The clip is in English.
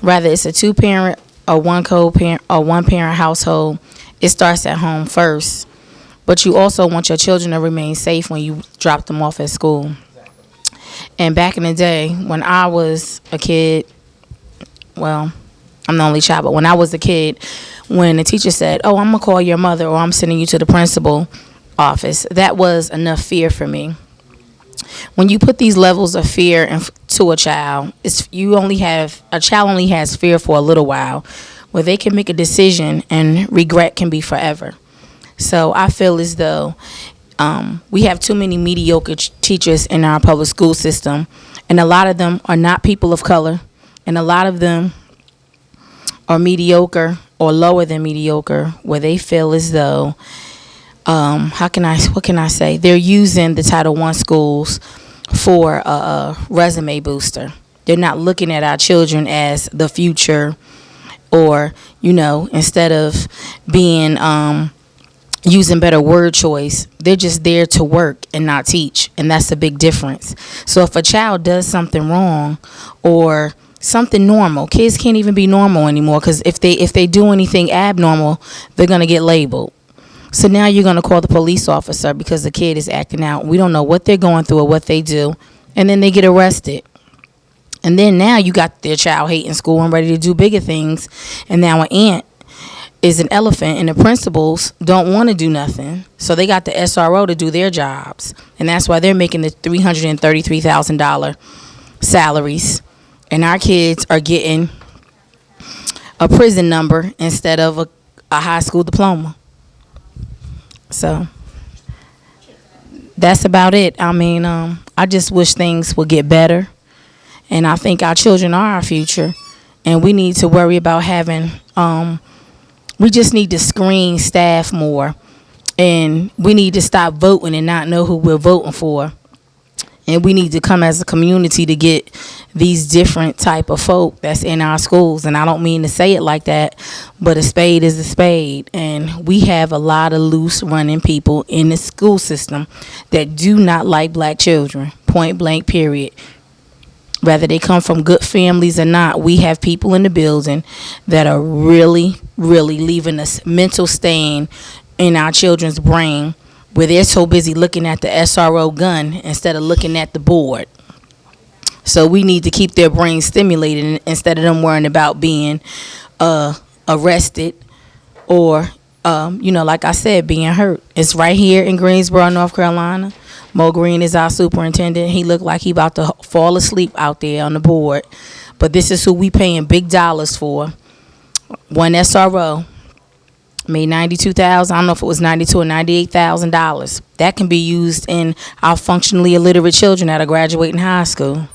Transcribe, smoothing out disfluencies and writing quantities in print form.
Whether it's a two-parent or one co-parent or one-parent household, it starts at home first. But you also want your children to remain safe when you drop them off at school. And back in the day, when I was a kid, well, I'm the only child, but when I was a kid, when the teacher said, "Oh, I'm going to call your mother," or "I'm sending you to the principal office," that was enough fear for me. When you put these levels of fear to a child, a child only has fear for a little while, where they can make a decision and regret can be forever. So I feel as though we have too many mediocre teachers in our public school system, and a lot of them are not people of color, and a lot of them are mediocre or lower than mediocre, where they feel as though what can I say? They're using the Title I schools for a resume booster. They're not looking at our children as the future, or instead of being using better word choice, they're just there to work and not teach, and that's a big difference. So if a child does something wrong or something normal, kids can't even be normal anymore, because if they do anything abnormal, they're gonna get labeled. So now you're gonna call the police officer because the kid is acting out. We don't know what they're going through or what they do, and then they get arrested. And then now you got their child hating school and ready to do bigger things, and now an ant is an elephant, and the principals don't want to do nothing, so they got the SRO to do their jobs, and that's why they're making the $333,000 salaries, and our kids are getting a prison number instead of a high school diploma. So that's about it. I mean, I just wish things would get better, and I think our children are our future, and we need to worry about having we just need to screen staff more, and we need to stop voting and not know who we're voting for. And we need to come as a community to get these different type of folk that's in our schools. And I don't mean to say it like that, but a spade is a spade. And we have a lot of loose running people in the school system that do not like black children, point blank, period. Whether they come from good families or not, we have people in the building that are really, really leaving a mental stain in our children's brain, where they're so busy looking at the SRO gun instead of looking at the board. So we need to keep their brains stimulated instead of them worrying about being arrested or, like I said, being hurt. It's right here in Greensboro, North Carolina. Mo Green is our superintendent. He looked like he about to fall asleep out there on the board. But this is who we paying big dollars for. One SRO made $92,000. I don't know if it was $92,000 or $98,000. That can be used in our functionally illiterate children that are graduating high school.